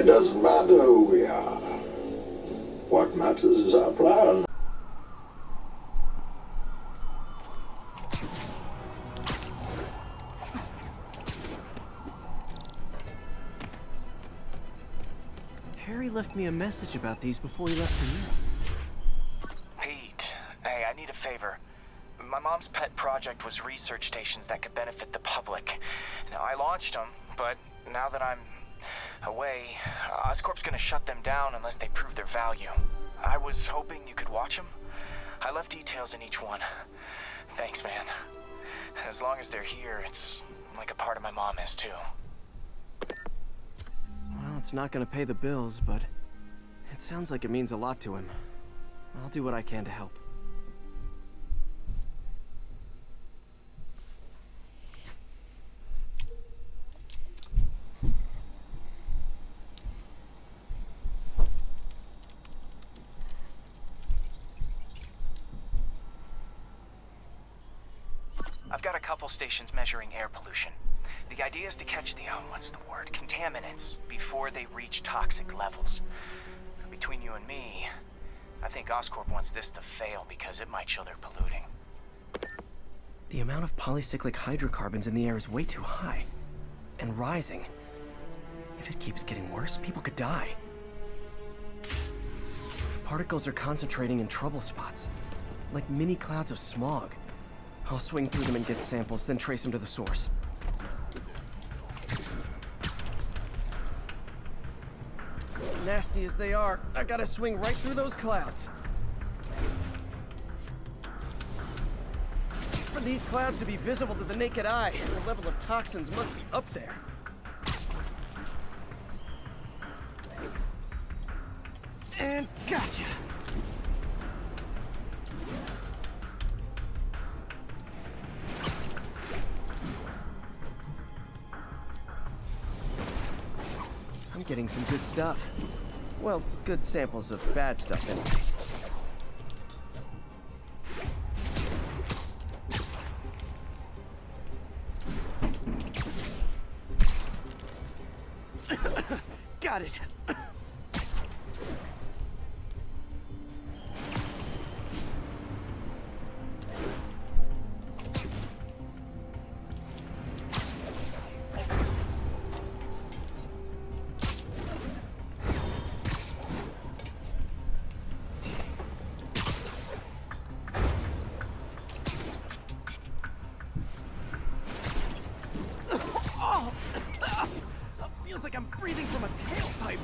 It doesn't matter who we are. What matters is our plan. Harry left me a message about these before he left for Europe. Pete, hey, I need a favor. My mom's pet project was research stations that could benefit the public. Now, I launched them, but now that I'm away, Oscorp's gonna shut them down unless they prove their value. I was hoping you could watch them. I left details in each one. Thanks, man. As long as they're here, it's like a part of my mom is too. Well, it's not gonna pay the bills, but it sounds like it means a lot to him. I'll do what I can to help. I've got a couple stations measuring air pollution. The idea is to catch the, contaminants before they reach toxic levels. Between you and me, I think Oscorp wants this to fail because it might show they're polluting. The amount of polycyclic hydrocarbons in the air is way too high. And rising. If it keeps getting worse, people could die. Particles are concentrating in trouble spots, like mini clouds of smog. I'll swing through them and get samples, then trace them to the source. Nasty as they are, I gotta swing right through those clouds. For these clouds to be visible to the naked eye, the level of toxins must be up there. And gotcha! I'm getting some good stuff. Well, good samples of bad stuff anyway. Got it. Feels like I'm breathing from a tailpipe.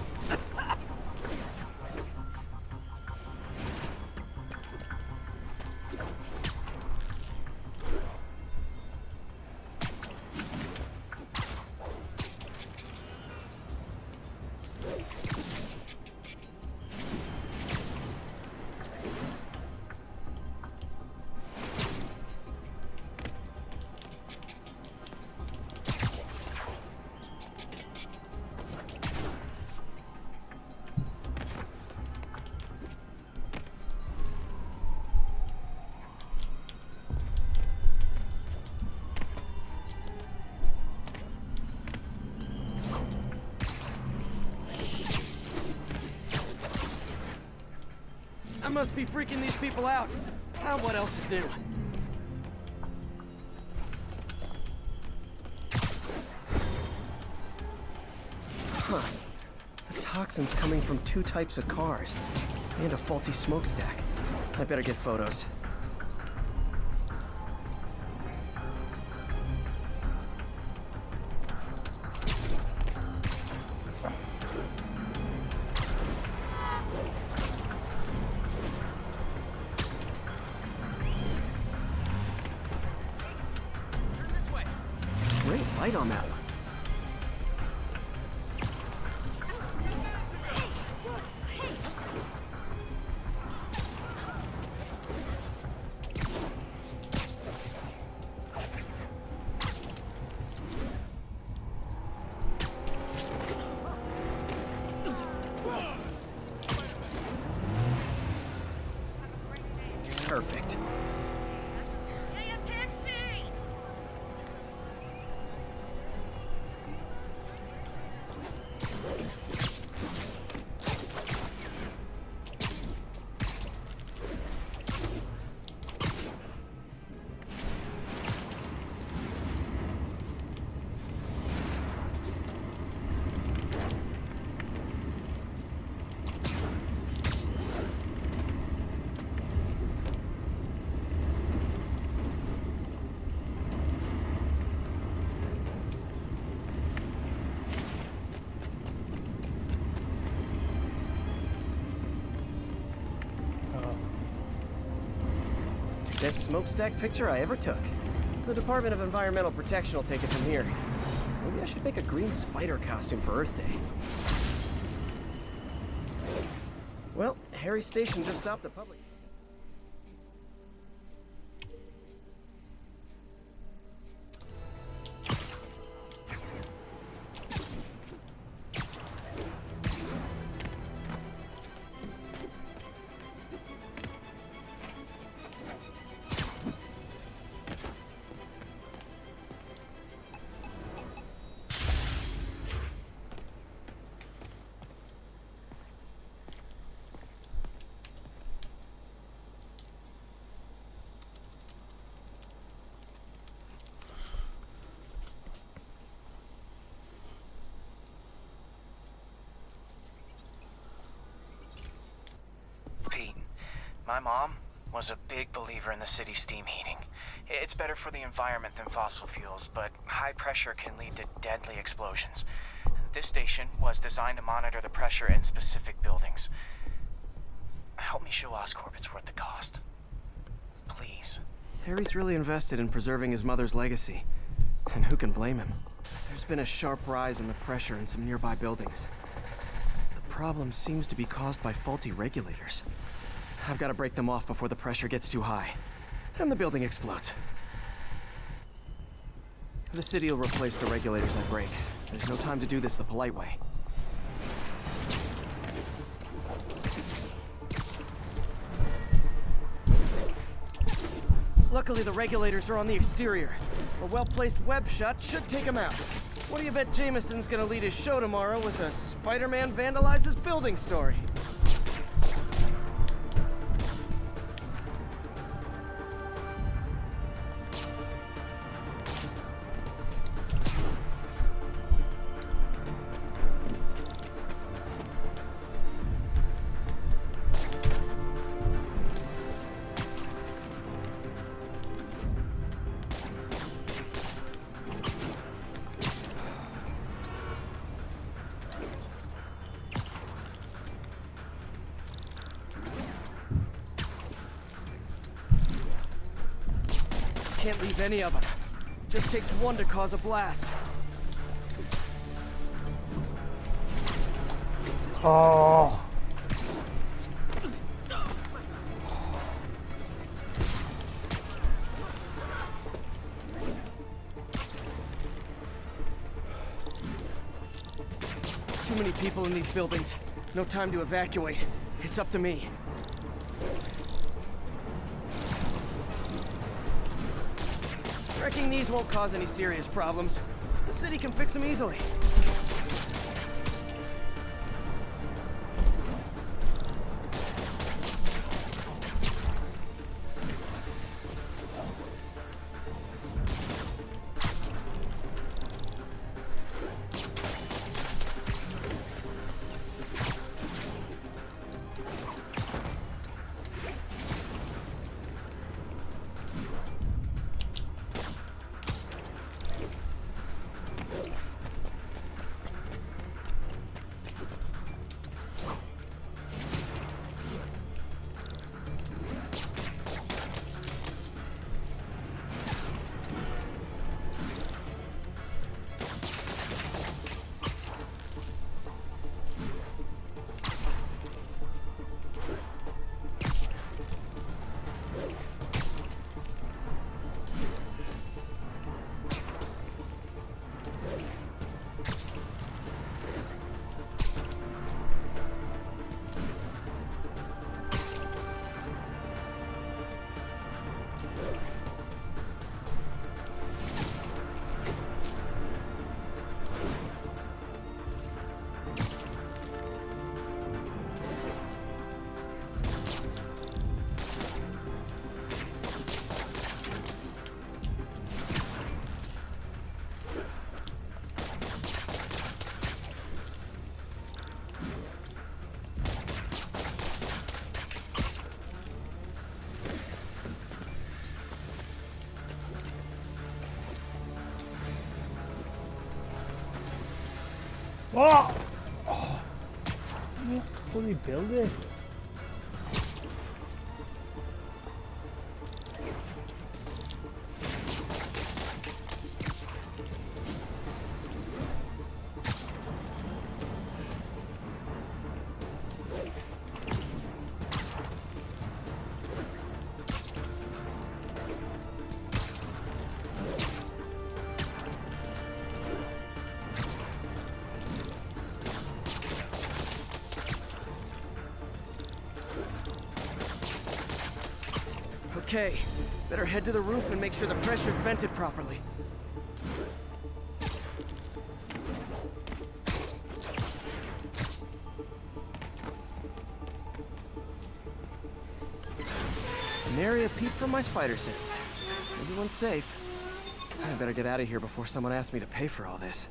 I must be freaking these people out. Now what else is new? Huh. The toxin's coming from two types of cars. And a faulty smokestack. I better get photos. Great light on that one. Perfect. best smokestack picture I ever took. The Department of Environmental Protection will take it from here. Maybe I should make a green spider costume for Earth Day. Well, Harry Station just stopped the public. Pete, my mom was a big believer in the city's steam heating. It's better for the environment than fossil fuels, but high pressure can lead to deadly explosions. This station was designed to monitor the pressure in specific buildings. Help me show Oscorp it's worth the cost. Please. Harry's really invested in preserving his mother's legacy. And who can blame him? There's been a sharp rise in the pressure in some nearby buildings. The problem seems to be caused by faulty regulators. I've got to break them off before the pressure gets too high. And the building explodes. The city will replace the regulators I break. There's no time to do this the polite way. Luckily, the regulators are on the exterior. A well-placed web shot should take them out. What do you bet Jameson's gonna lead his show tomorrow with a Spider-Man vandalizes building story? Can't leave any of them. Just takes one to cause a blast. Oh. Too many people in these buildings. No time to evacuate. It's up to me. Wrecking these won't cause any serious problems. The city can fix them easily. Oh! Oh. What did he build it? Okay, better head to the roof and make sure the pressure's vented properly. Nary a peep from my spider sense. Everyone's safe. I better get out of here before someone asks me to pay for all this.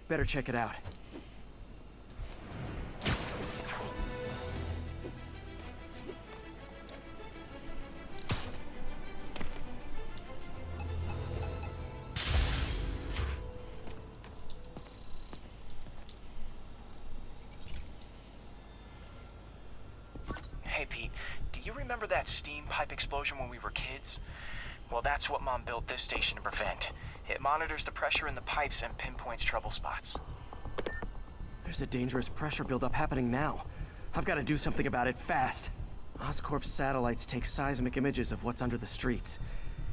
Better check it out. Hey, Pete, do you remember that steam pipe explosion when we were kids? Well, that's what Mom built this station to prevent. It monitors the pressure in the pipes and pinpoints trouble spots. There's a dangerous pressure buildup happening now. I've got to do something about it fast. Oscorp's satellites take seismic images of what's under the streets.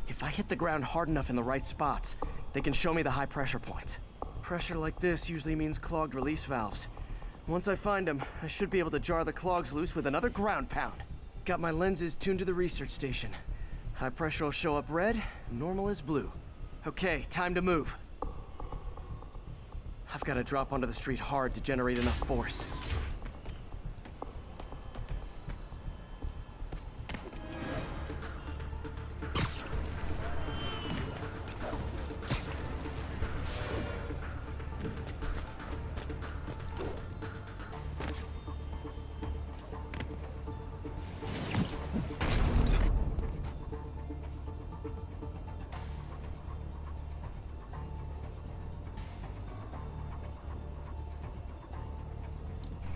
If I hit the ground hard enough in the right spots, they can show me the high pressure points. Pressure like this usually means clogged release valves. Once I find them, I should be able to jar the clogs loose with another ground pound. Got my lenses tuned to the research station. High pressure will show up red, normal is blue. Okay, time to move. I've got to drop onto the street hard to generate enough force.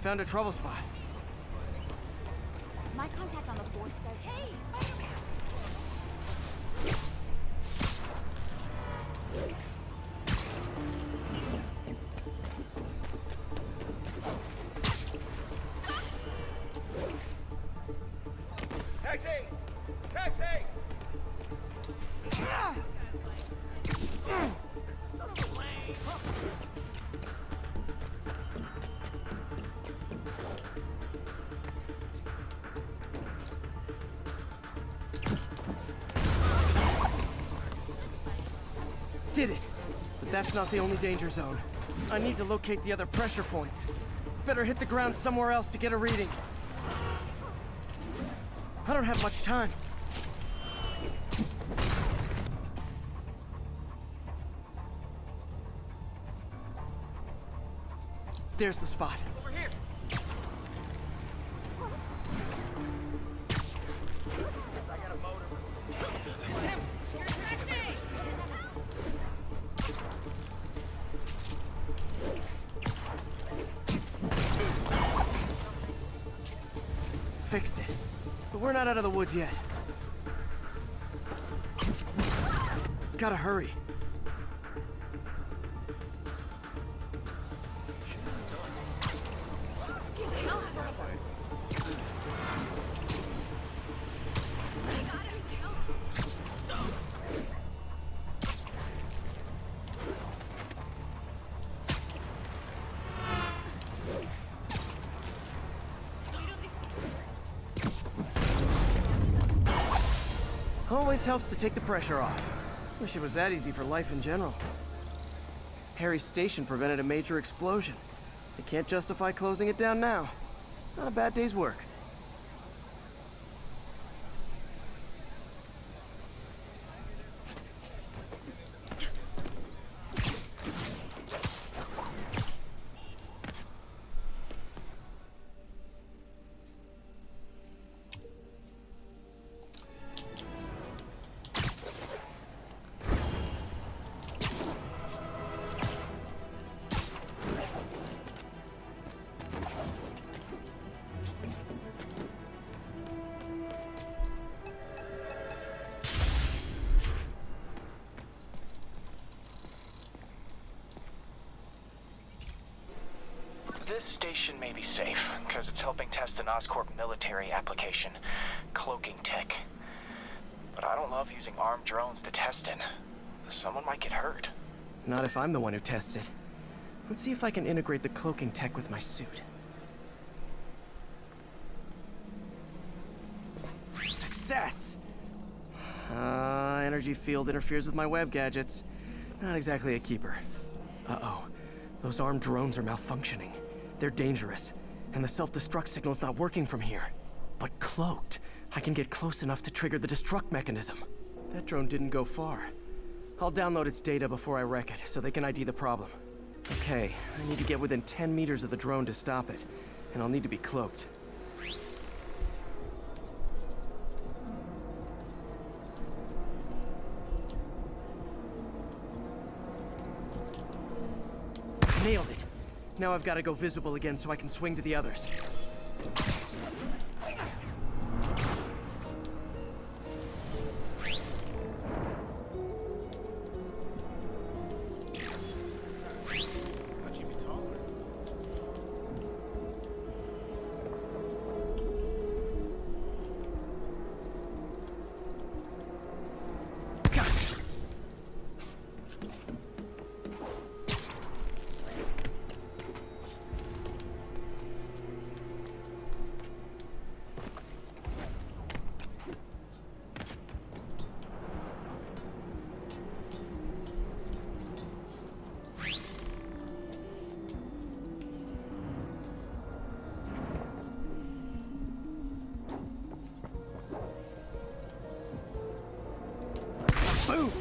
Found a trouble spot. My contact on the force says, hey, Spider-Man! Taxi! Taxi! Did it! But that's not the only danger zone. I need to locate the other pressure points. Better hit the ground somewhere else to get a reading. I don't have much time. There's the spot. Over here! I got a motor. Fixed it. But we're not out of the woods yet. Gotta hurry. Always helps to take the pressure off. Wish it was that easy for life in general. Harry's station prevented a major explosion. They can't justify closing it down now. Not a bad day's work. This station may be safe, because it's helping test an Oscorp military application, cloaking tech. But I don't love using armed drones to test in. Someone might get hurt. Not if I'm the one who tests it. Let's see if I can integrate the cloaking tech with my suit. Success! Energy field interferes with my web gadgets. Not exactly a keeper. Uh-oh. Those armed drones are malfunctioning. They're dangerous, and the self-destruct signal's not working from here. But cloaked, I can get close enough to trigger the destruct mechanism. That drone didn't go far. I'll download its data before I wreck it, so they can ID the problem. Okay, I need to get within 10 meters of the drone to stop it, and I'll need to be cloaked. Nailed it! Now I've got to go visible again so I can swing to the others. Thought you'd be taller. Got it! Boom!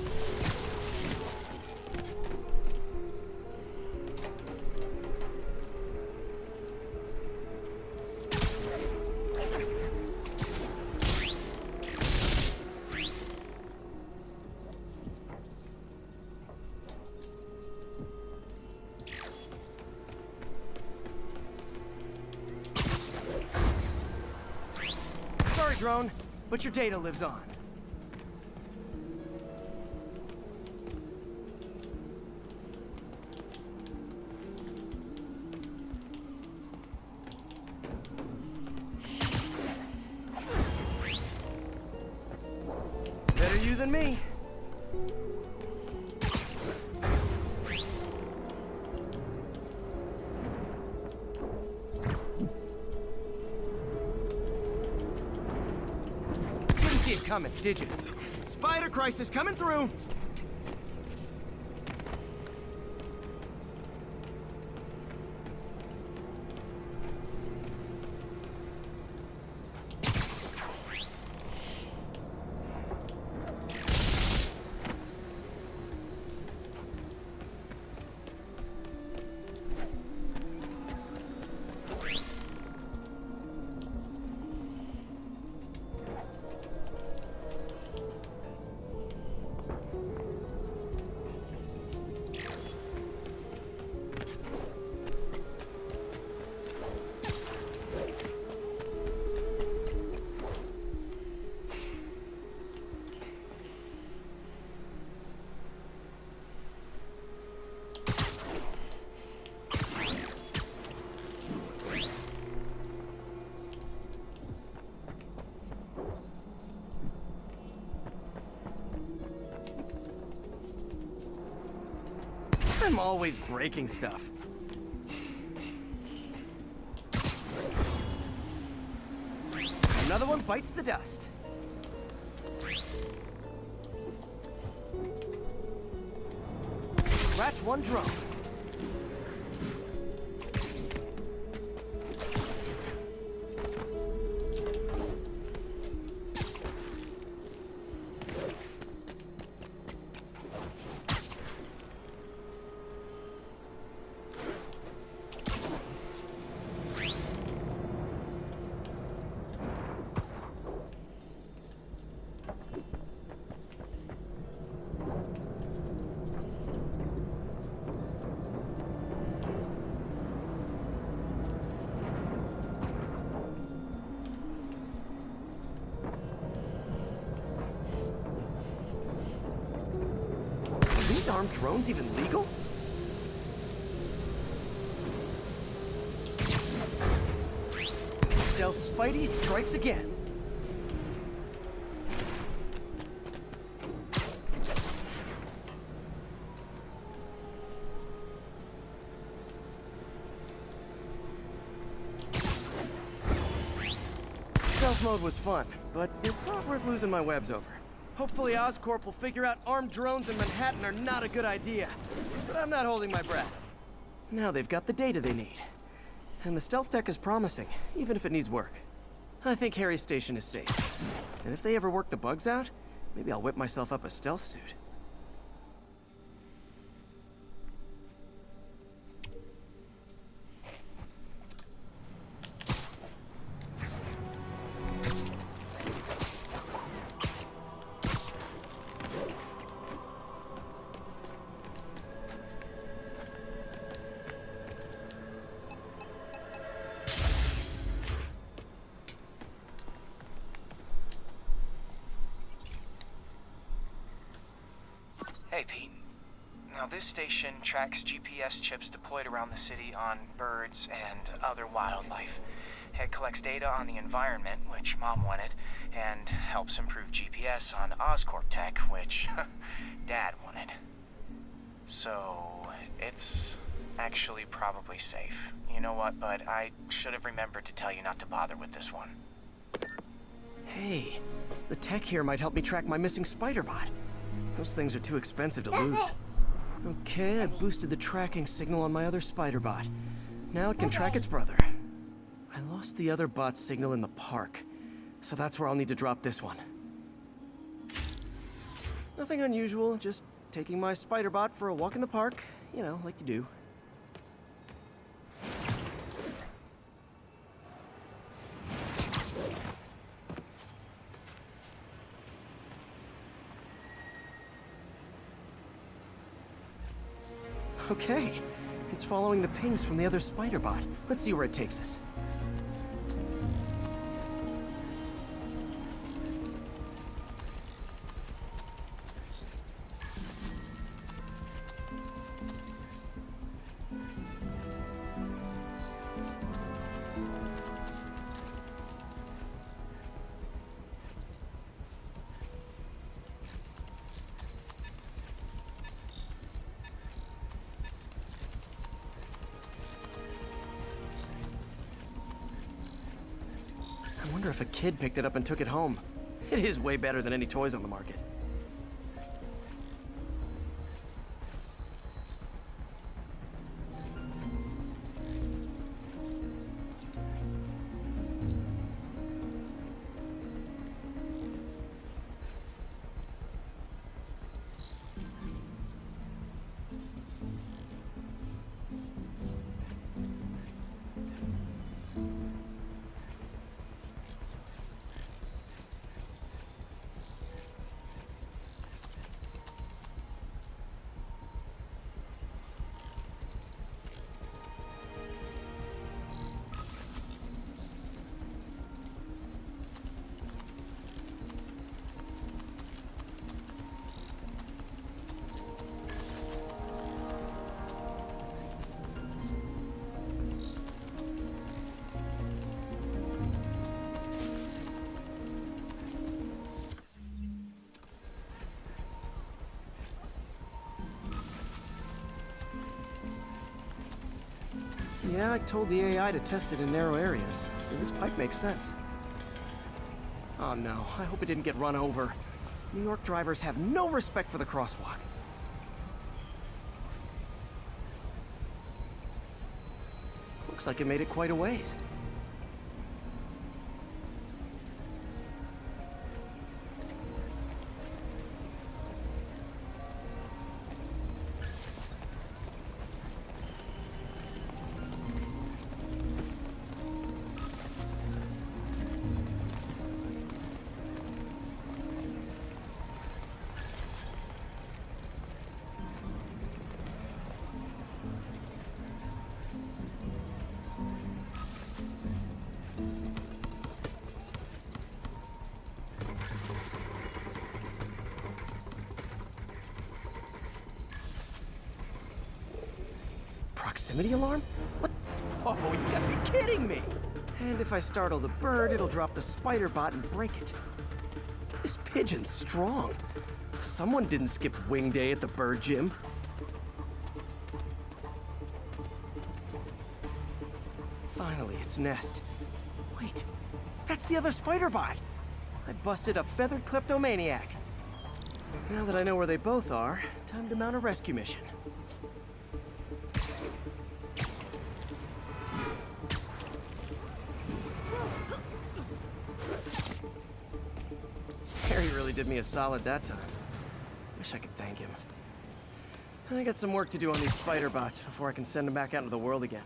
Sorry, drone, but your data lives on. Better you than me. Didn't see it coming, did you? Spider crisis coming through. I'm always breaking stuff. Another one bites the dust. Scratch one drone. Are armed drones even legal? Stealth Spidey strikes again. Stealth mode was fun, but it's not worth losing my webs over. Hopefully Oscorp will figure out armed drones in Manhattan are not a good idea. But I'm not holding my breath. Now they've got the data they need. And the stealth tech is promising, even if it needs work. I think Harry's station is safe. And if they ever work the bugs out, maybe I'll whip myself up a stealth suit. Hey, Pete. Now, this station tracks GPS chips deployed around the city on birds and other wildlife. It collects data on the environment, which Mom wanted, and helps improve GPS on Oscorp tech, which Dad wanted. So, it's actually probably safe. You know what, bud? I should have remembered to tell you not to bother with this one. Hey, the tech here might help me track my missing spider bot. Those things are too expensive to lose. Okay, I boosted the tracking signal on my other spider bot. Now it can track its brother. I lost the other bot's signal in the park, so that's where I'll need to drop this one. Nothing unusual, just taking my spider bot for a walk in the park, you know, like you do. Okay, it's following the pings from the other spider bot. Let's see where it takes us. I wonder if a kid picked it up and took it home. It is way better than any toys on the market. Yeah, I told the AI to test it in narrow areas, so this pipe makes sense. Oh no, I hope it didn't get run over. New York drivers have no respect for the crosswalk. Looks like it made it quite a ways. Proximity alarm? What? Oh, you gotta be kidding me! And if I startle the bird, it'll drop the spider bot and break it. This pigeon's strong. Someone didn't skip wing day at the bird gym. Finally, its nest. Wait, that's the other spider bot. I busted a feathered kleptomaniac. Now that I know where they both are, time to mount a rescue mission. Harry really did me a solid that time. Wish I could thank him. I got some work to do on these spider bots before I can send them back out into the world again.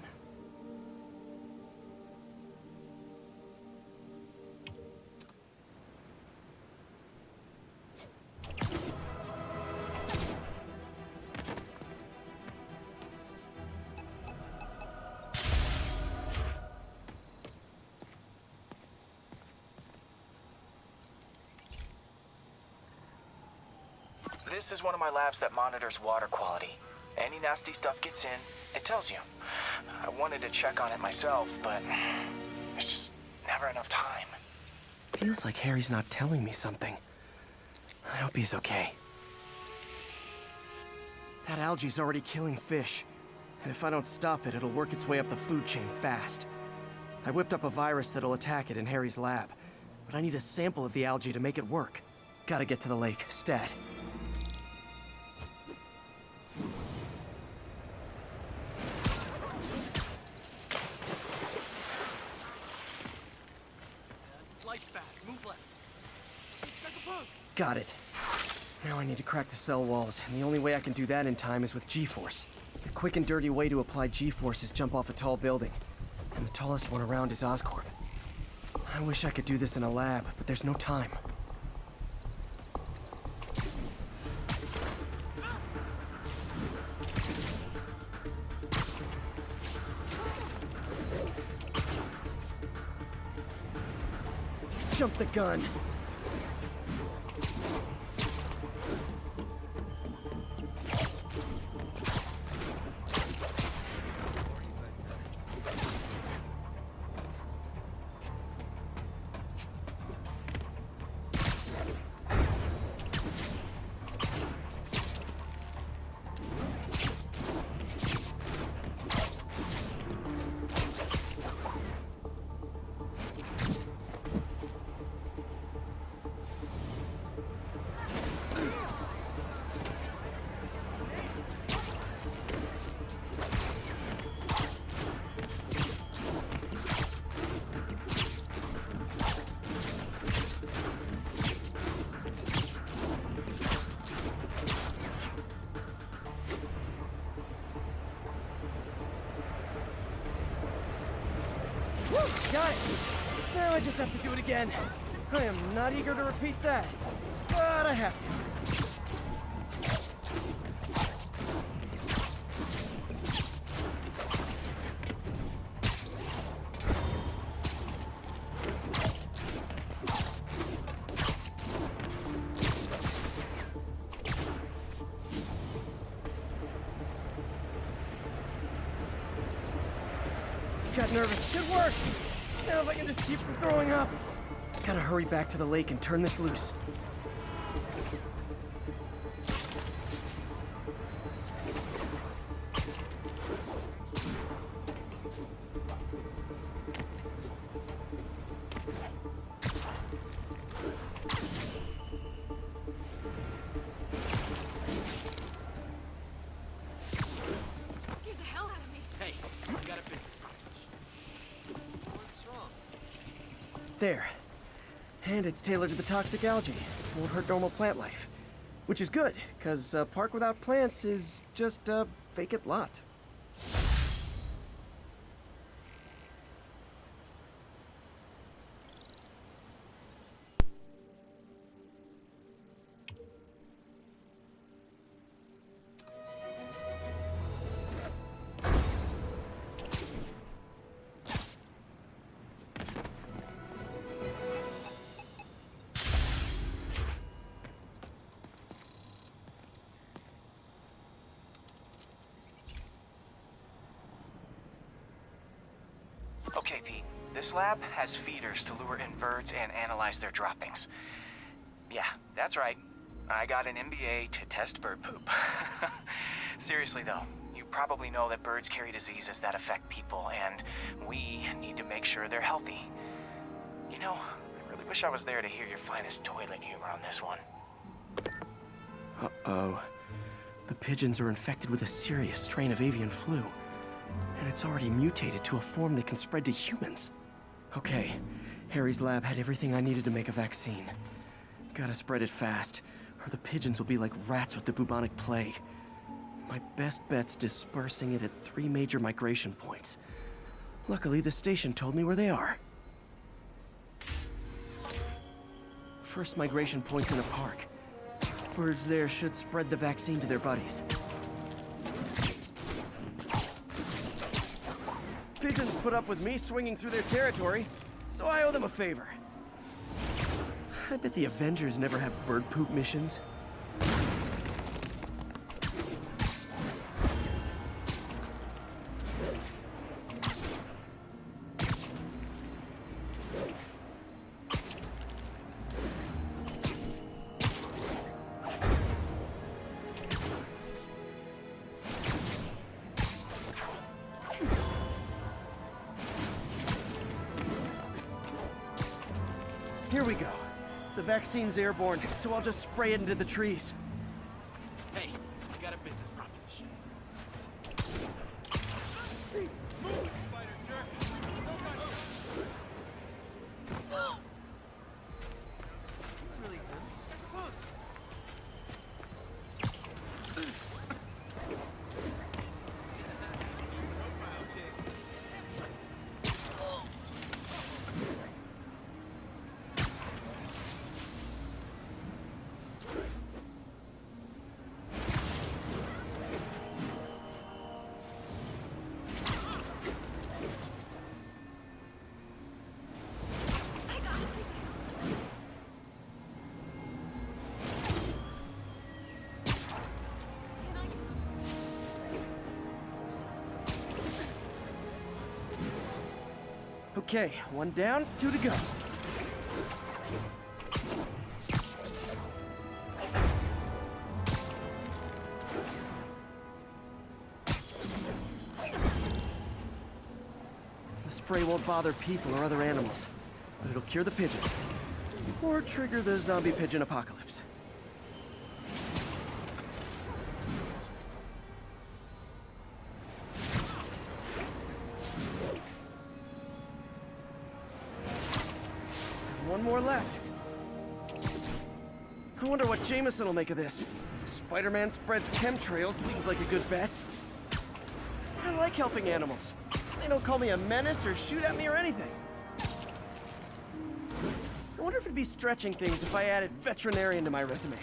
This is one of my labs that monitors water quality. Any nasty stuff gets in, it tells you. I wanted to check on it myself, but there's just never enough time. Feels like Harry's not telling me something. I hope he's okay. That algae's already killing fish. And if I don't stop it, it'll work its way up the food chain fast. I whipped up a virus that'll attack it in Harry's lab. But I need a sample of the algae to make it work. Gotta get to the lake, stat. Got it. Now I need to crack the cell walls, and the only way I can do that in time is with G-Force. The quick and dirty way to apply G-Force is jump off a tall building. And the tallest one around is Oscorp. I wish I could do this in a lab, but there's no time. Jump the gun. Got it! Now I just have to do it again. I am not eager to repeat that, but I have to. Got nervous. Good work! Now if I can just keep from throwing up. Gotta hurry back to the lake and turn this loose. Get the hell out of me. Hey, I got a bit. There. And it's tailored to the toxic algae. Won't hurt normal plant life. Which is good, because a park without plants is just a vacant lot. Okay, Pete. This lab has feeders to lure in birds and analyze their droppings. Yeah, that's right. I got an MBA to test bird poop. Seriously though, you probably know that birds carry diseases that affect people, and we need to make sure they're healthy. You know, I really wish I was there to hear your finest toilet humor on this one. Uh-oh. The pigeons are infected with a serious strain of avian flu. And it's already mutated to a form that can spread to humans. Okay, Harry's lab had everything I needed to make a vaccine. Gotta spread it fast, or the pigeons will be like rats with the bubonic plague. My best bet's dispersing it at 3 major migration points. Luckily, the station told me where they are. First migration point's in a park. Birds there should spread the vaccine to their buddies. Pigeons put up with me swinging through their territory, so I owe them a favor. I bet the Avengers never have bird poop missions. Here we go. The vaccine's airborne, so I'll just spray it into the trees. Hey, I got a business proposition. Move, spider jerk! Really good. Okay, 1 down, 2 to go. The spray won't bother people or other animals, but it'll cure the pigeons. Or trigger the zombie pigeon apocalypse. One more left. I wonder what Jameson will make of this. Spider-Man spreads chemtrails, seems like a good bet. I like helping animals. They don't call me a menace or shoot at me or anything. I wonder if it'd be stretching things if I added veterinarian to my resume.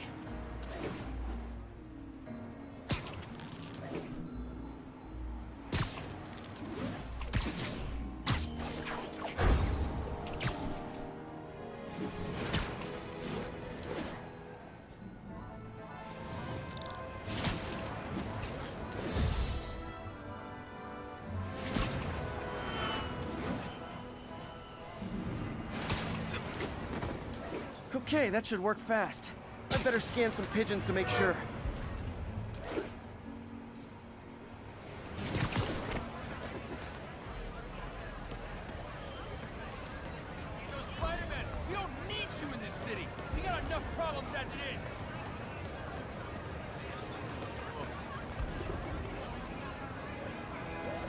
Okay, that should work fast. I'd better scan some pigeons to make sure. Spider-Man, we don't need you in this city. We got enough problems as it is.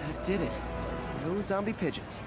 That did it. No zombie pigeons.